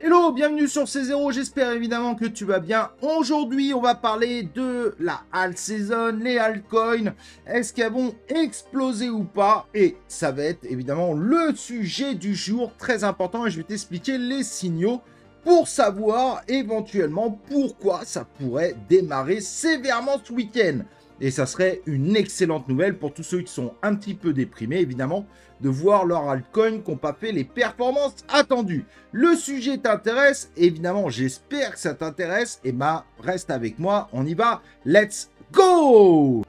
Hello, bienvenue sur C0, j'espère évidemment que tu vas bien. Aujourd'hui, on va parler de la alt season, les altcoins, est-ce qu'elles vont exploser ou pas? Et ça va être évidemment le sujet du jour, très important, et je vais t'expliquer les signaux pour savoir éventuellement pourquoi ça pourrait démarrer sévèrement ce week-end. Et ça serait une excellente nouvelle pour tous ceux qui sont un petit peu déprimés, évidemment, de voir leurs altcoins qui n'ont pas fait les performances attendues. Le sujet t'intéresse, évidemment, j'espère que ça t'intéresse. Et bah, reste avec moi, on y va, let's go!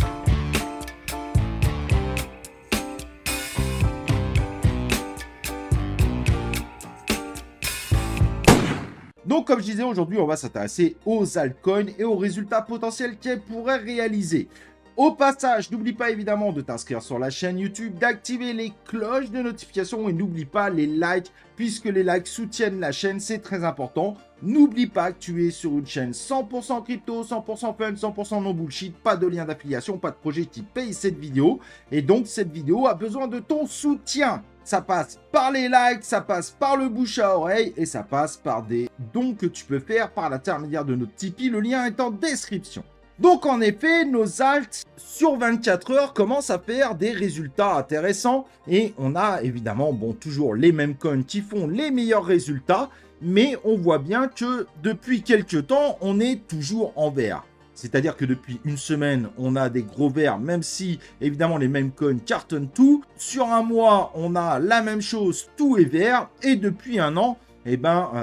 Donc, comme je disais, aujourd'hui, on va s'intéresser aux altcoins et aux résultats potentiels qu'elles pourraient réaliser. Au passage, n'oublie pas évidemment de t'inscrire sur la chaîne YouTube, d'activer les cloches de notification et n'oublie pas les likes, puisque les likes soutiennent la chaîne, c'est très important. N'oublie pas que tu es sur une chaîne 100% crypto, 100% fun, 100% non bullshit, pas de lien d'affiliation, pas de projet qui paye cette vidéo. Et donc, cette vidéo a besoin de ton soutien. Ça passe par les likes, ça passe par le bouche à oreille et ça passe par des dons que tu peux faire par l'intermédiaire de notre Tipeee. Le lien est en description. Donc en effet, nos alts sur 24 heures commencent à faire des résultats intéressants et on a évidemment toujours les mêmes coins qui font les meilleurs résultats, mais on voit bien que depuis quelques temps, on est toujours en vert. C'est-à-dire que depuis une semaine, on a des gros verts, même si, évidemment, les mêmes coins cartonnent tout. Sur un mois, on a la même chose, tout est vert. Et depuis un an,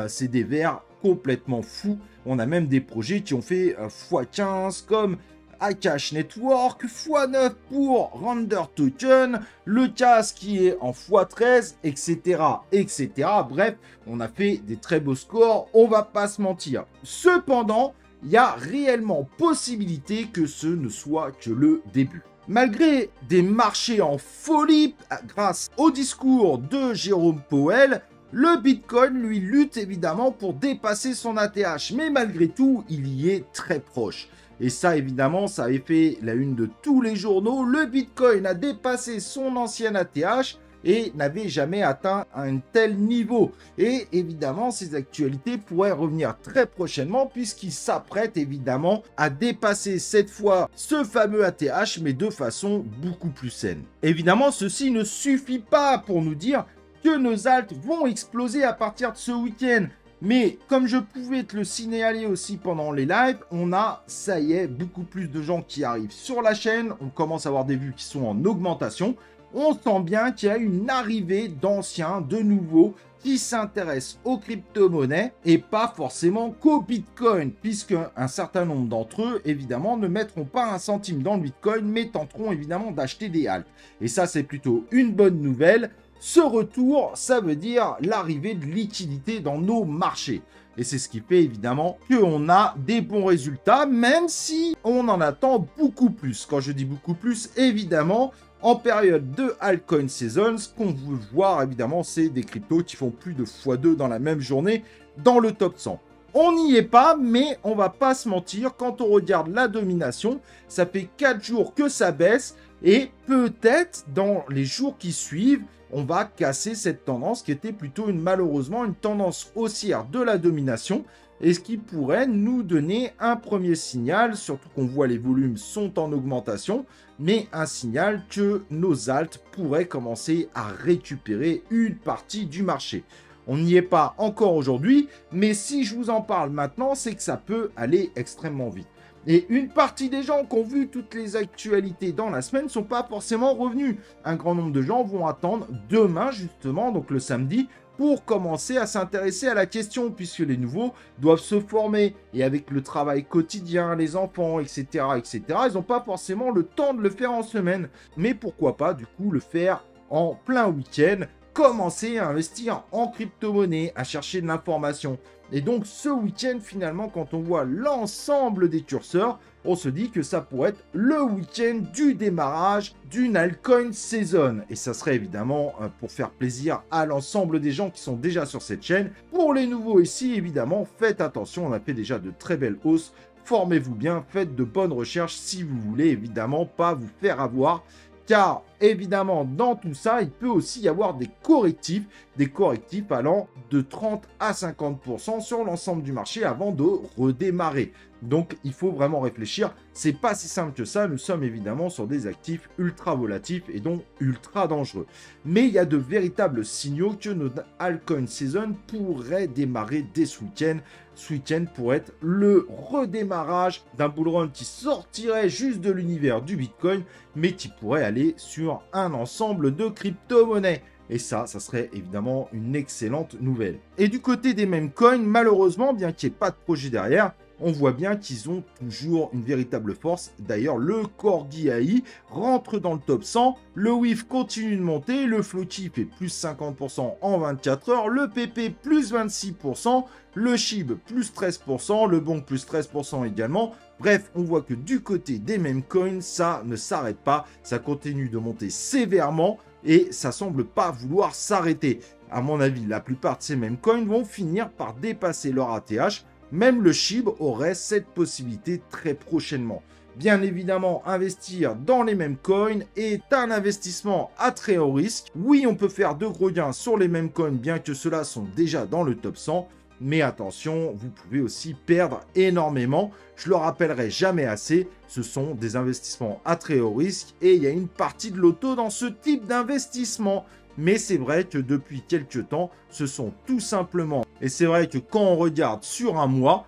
c'est des verts complètement fous. On a même des projets qui ont fait x15, comme Akash Network, x9 pour Render Token, le CAS qui est en x13, etc., etc. Bref, on a fait des très beaux scores, on va pas se mentir. Cependant, il y a réellement possibilité que ce ne soit que le début. Malgré des marchés en folie, grâce au discours de Jérôme Powell, le Bitcoin, lui, lutte évidemment pour dépasser son ATH. Mais malgré tout, il y est très proche. Et ça, évidemment, ça avait fait la une de tous les journaux. Le Bitcoin a dépassé son ancien ATH et n'avait jamais atteint un tel niveau. Et évidemment, ces actualités pourraient revenir très prochainement puisqu'il s'apprête évidemment à dépasser cette fois ce fameux ATH, mais de façon beaucoup plus saine. Évidemment, ceci ne suffit pas pour nous dire que nos alts vont exploser à partir de ce week-end. Mais comme je pouvais te le signaler aussi pendant les lives, on a, ça y est, beaucoup plus de gens qui arrivent sur la chaîne. On commence à avoir des vues qui sont en augmentation. On sent bien qu'il y a une arrivée d'anciens, de nouveaux, qui s'intéressent aux crypto-monnaies et pas forcément qu'au Bitcoin, puisque un certain nombre d'entre eux, évidemment, ne mettront pas un centime dans le Bitcoin, mais tenteront évidemment d'acheter des alts. Et ça, c'est plutôt une bonne nouvelle. Ce retour, ça veut dire l'arrivée de liquidité dans nos marchés. Et c'est ce qui fait évidemment qu'on a des bons résultats, même si on en attend beaucoup plus. Quand je dis beaucoup plus, évidemment, en période de altcoin season, ce qu'on veut voir, évidemment, c'est des cryptos qui font plus de x2 dans la même journée dans le top 100. On n'y est pas, mais on va pas se mentir, quand on regarde la domination, ça fait 4 jours que ça baisse, et peut-être dans les jours qui suivent, on va casser cette tendance qui était plutôt malheureusement une tendance haussière de la domination, et ce qui pourrait nous donner un premier signal, surtout qu'on voit les volumes sont en augmentation, mais un signal que nos alts pourraient commencer à récupérer une partie du marché. On n'y est pas encore aujourd'hui, mais si je vous en parle maintenant, c'est que ça peut aller extrêmement vite. Et une partie des gens qui ont vu toutes les actualités dans la semaine ne sont pas forcément revenus. Un grand nombre de gens vont attendre demain, justement, donc le samedi, pour commencer à s'intéresser à la question, puisque les nouveaux doivent se former. Et avec le travail quotidien, les enfants, etc., etc., ils n'ont pas forcément le temps de le faire en semaine. Mais pourquoi pas, du coup, le faire en plein week-end, commencer à investir en crypto-monnaie, à chercher de l'information. Et donc, ce week-end, finalement, quand on voit l'ensemble des curseurs, on se dit que ça pourrait être le week-end du démarrage d'une altcoin season. Et ça serait évidemment pour faire plaisir à l'ensemble des gens qui sont déjà sur cette chaîne. Pour les nouveaux ici, évidemment, faites attention, on a fait déjà de très belles hausses. Formez-vous bien, faites de bonnes recherches si vous voulez évidemment pas vous faire avoir. Car évidemment, dans tout ça, il peut aussi y avoir des correctifs des correctifs allant de 30 à 50% sur l'ensemble du marché avant de redémarrer. Donc, il faut vraiment réfléchir. C'est pas si simple que ça. Nous sommes évidemment sur des actifs ultra volatifs et donc ultra dangereux. Mais il y a de véritables signaux que notre altcoin season pourrait démarrer dès ce week-end. Ce week-end pourrait être le redémarrage d'un bull run qui sortirait juste de l'univers du Bitcoin, mais qui pourrait aller sur un ensemble de crypto-monnaies. Et ça serait évidemment une excellente nouvelle. Et du côté des meme coins, malheureusement, bien qu'il n'y ait pas de projet derrière, on voit bien qu'ils ont toujours une véritable force. D'ailleurs, le Corgi AI rentre dans le top 100, le WIF continue de monter, le Floki fait plus 50% en 24 heures, le PP plus 26%, le SHIB plus 13%, le Bonk plus 13% également. Bref, on voit que du côté des meme coins, ça ne s'arrête pas, ça continue de monter sévèrement et ça semble pas vouloir s'arrêter. À mon avis, la plupart de ces meme coins vont finir par dépasser leur ATH. Même le SHIB aurait cette possibilité très prochainement. Bien évidemment, investir dans les meme coins est un investissement à très haut risque. Oui, on peut faire de gros gains sur les meme coins, bien que ceux-là sont déjà dans le top 100. Mais attention, vous pouvez aussi perdre énormément. Je le rappellerai jamais assez, ce sont des investissements à très haut risque et il y a une partie de l'auto dans ce type d'investissement. Mais c'est vrai que depuis quelques temps, ce sont tout simplement... Et c'est vrai que quand on regarde sur un mois,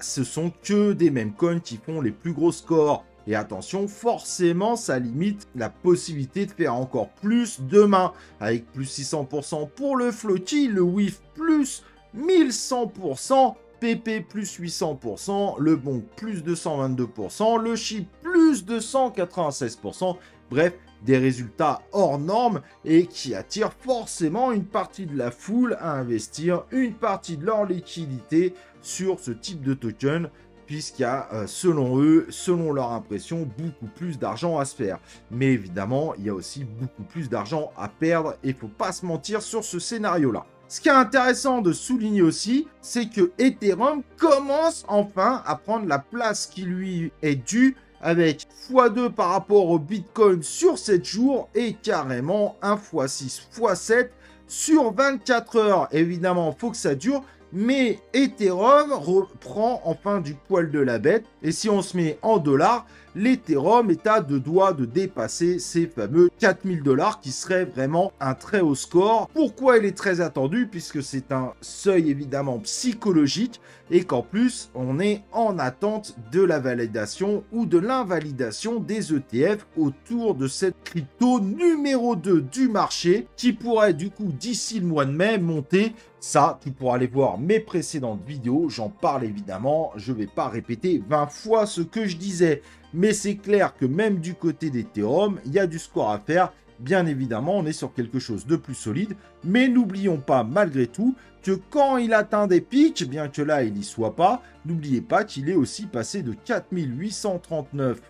ce sont que des meme coins qui font les plus gros scores. Et attention, forcément, ça limite la possibilité de faire encore plus demain. Avec plus 600% pour le Floki, le WIF plus 1100%, PP plus 800%, le Bonk plus 222%, le SHIB plus 296%. Bref, des résultats hors normes et qui attirent forcément une partie de la foule à investir une partie de leur liquidité sur ce type de token, puisqu'il y a, selon eux, selon leur impression, beaucoup plus d'argent à se faire. Mais évidemment, il y a aussi beaucoup plus d'argent à perdre et il ne faut pas se mentir sur ce scénario-là. Ce qui est intéressant de souligner aussi, c'est que Ethereum commence enfin à prendre la place qui lui est due avec x2 par rapport au Bitcoin sur 7 jours et carrément un x6, x7 sur 24 heures. Évidemment, il faut que ça dure, mais Ethereum reprend enfin du poil de la bête. Et si on se met en dollars, l'Ethereum est à 2 doigts de dépasser ces fameux 4000 $, qui serait vraiment un très haut score. Pourquoi il est très attendu? Puisque c'est un seuil évidemment psychologique et qu'en plus, on est en attente de la validation ou de l'invalidation des ETF autour de cette crypto numéro 2 du marché qui pourrait du coup d'ici le mois de mai monter. Ça, tu pourras aller voir mes précédentes vidéos, j'en parle évidemment, je ne vais pas répéter 20 fois ce que je disais. Mais c'est clair que même du côté d'Ethereum, il y a du score à faire. Bien évidemment, on est sur quelque chose de plus solide. Mais n'oublions pas malgré tout que quand il atteint des pics, bien que là il n'y soit pas, n'oubliez pas qu'il est aussi passé de 4839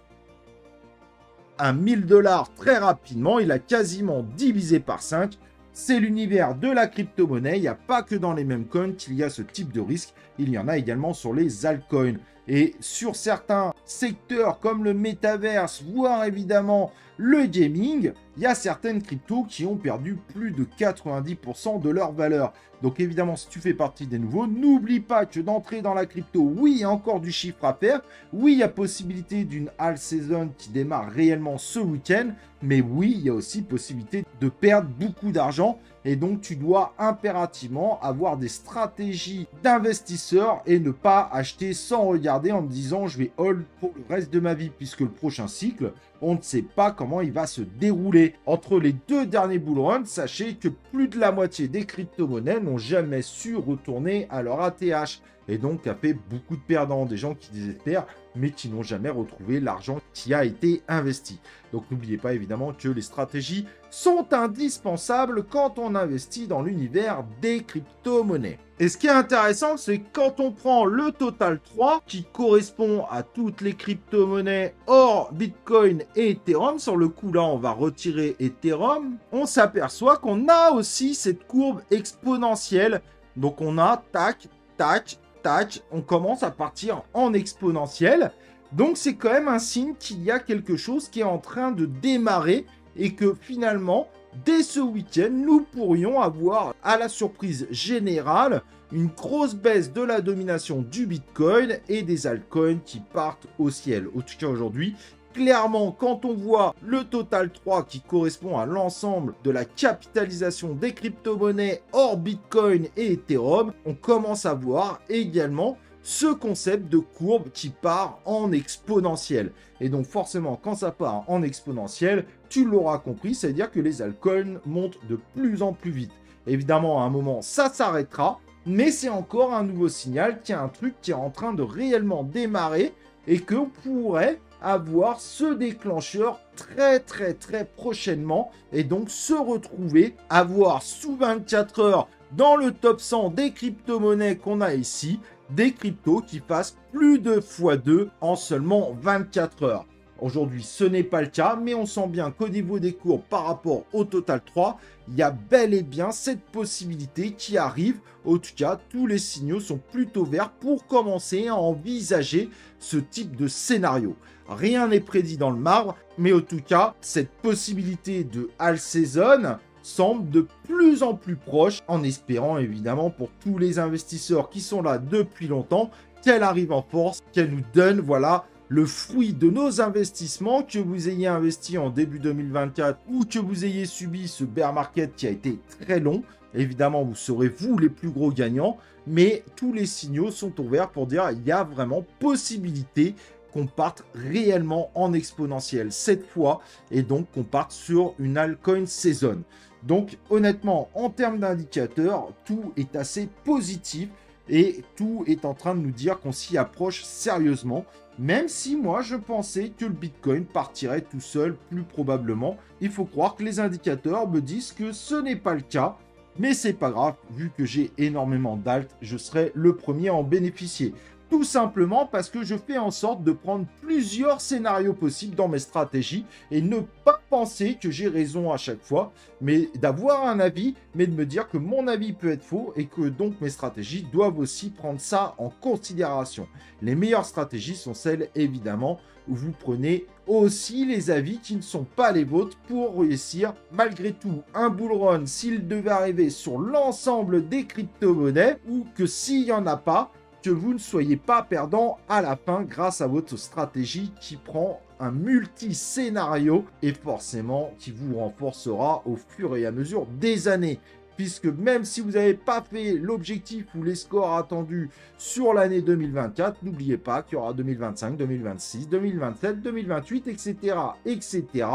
à 1000 $ très rapidement. Il a quasiment divisé par 5. C'est l'univers de la crypto-monnaie. Il n'y a pas que dans les meme coins qu'il y a ce type de risque. Il y en a également sur les altcoins. Et sur certains secteurs comme le métaverse, voire évidemment le gaming, il y a certaines cryptos qui ont perdu plus de 90% de leur valeur. Donc évidemment, si tu fais partie des nouveaux, n'oublie pas que d'entrer dans la crypto, oui, il y a encore du chiffre à faire. Oui, il y a possibilité d'une alt season qui démarre réellement ce week-end. Mais oui, il y a aussi possibilité de perdre beaucoup d'argent. Et donc, tu dois impérativement avoir des stratégies d'investisseurs et ne pas acheter sans regarder en te disant « je vais hold pour le reste de ma vie » puisque le prochain cycle, on ne sait pas comment il va se dérouler. Entre les deux derniers bull runs, sachez que plus de la moitié des crypto-monnaies n'ont jamais su retourner à leur ATH. Et donc, a fait beaucoup de perdants, des gens qui désespèrent, mais qui n'ont jamais retrouvé l'argent qui a été investi. Donc, n'oubliez pas évidemment que les stratégies sont indispensables quand on investit dans l'univers des crypto-monnaies. Et ce qui est intéressant, c'est quand on prend le total 3, qui correspond à toutes les crypto-monnaies hors Bitcoin et Ethereum, sur le coup là, on va retirer Ethereum, on s'aperçoit qu'on a aussi cette courbe exponentielle. Donc, on a tac, tac, tac, on commence à partir en exponentiel. Donc c'est quand même un signe qu'il y a quelque chose qui est en train de démarrer et que finalement dès ce week-end, nous pourrions avoir, à la surprise générale, une grosse baisse de la domination du Bitcoin et des altcoins qui partent au ciel. En tout cas, aujourd'hui, clairement, quand on voit le total 3 qui correspond à l'ensemble de la capitalisation des crypto-monnaies hors Bitcoin et Ethereum, on commence à voir également ce concept de courbe qui part en exponentiel. Et donc forcément, quand ça part en exponentiel, tu l'auras compris, c'est-à-dire que les altcoins montent de plus en plus vite. Évidemment, à un moment, ça s'arrêtera, mais c'est encore un nouveau signal qu'il y a un truc qui est en train de réellement démarrer et qu'on pourrait avoir ce déclencheur très prochainement et donc se retrouver, avoir sous 24 heures dans le top 100 des crypto-monnaies qu'on a ici, des cryptos qui passent plus de x2 en seulement 24 heures. Aujourd'hui, ce n'est pas le cas, mais on sent bien qu'au niveau des courbes par rapport au Total 3, il y a bel et bien cette possibilité qui arrive. En tout cas, tous les signaux sont plutôt verts pour commencer à envisager ce type de scénario. Rien n'est prédit dans le marbre, mais en tout cas, cette possibilité de all season semble de plus en plus proche, en espérant évidemment pour tous les investisseurs qui sont là depuis longtemps, qu'elle arrive en force, qu'elle nous donne, voilà, le fruit de nos investissements, que vous ayez investi en début 2024 ou que vous ayez subi ce bear market qui a été très long. Évidemment, vous serez vous les plus gros gagnants, mais tous les signaux sont ouverts pour dire qu'il y a vraiment possibilité qu'on parte réellement en exponentiel cette fois et donc qu'on parte sur une altcoin saison. Donc honnêtement, en termes d'indicateurs, tout est assez positif et tout est en train de nous dire qu'on s'y approche sérieusement. Même si moi je pensais que le Bitcoin partirait tout seul plus probablement, il faut croire que les indicateurs me disent que ce n'est pas le cas. Mais c'est pas grave, vu que j'ai énormément d'alt, je serai le premier à en bénéficier. Tout simplement parce que je fais en sorte de prendre plusieurs scénarios possibles dans mes stratégies et ne pas penser que j'ai raison à chaque fois, mais d'avoir un avis, mais de me dire que mon avis peut être faux et que donc mes stratégies doivent aussi prendre ça en considération. Les meilleures stratégies sont celles, évidemment, où vous prenez aussi les avis qui ne sont pas les vôtres pour réussir malgré tout un bull run s'il devait arriver sur l'ensemble des crypto-monnaies ou que s'il n'y en a pas, que vous ne soyez pas perdant à la fin grâce à votre stratégie qui prend un multi-scénario et forcément qui vous renforcera au fur et à mesure des années. Puisque même si vous n'avez pas fait l'objectif ou les scores attendus sur l'année 2024, n'oubliez pas qu'il y aura 2025, 2026, 2027, 2028, etc., etc.,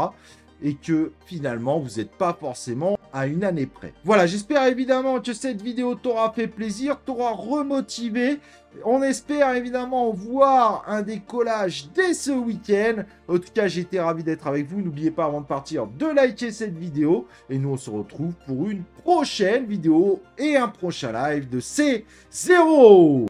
et que finalement, vous n'êtes pas forcément à une année près. Voilà, j'espère évidemment que cette vidéo t'aura fait plaisir, t'aura remotivé. On espère évidemment voir un décollage dès ce week-end. En tout cas, j'étais ravi d'être avec vous. N'oubliez pas avant de partir de liker cette vidéo. Et nous, on se retrouve pour une prochaine vidéo et un prochain live de C0.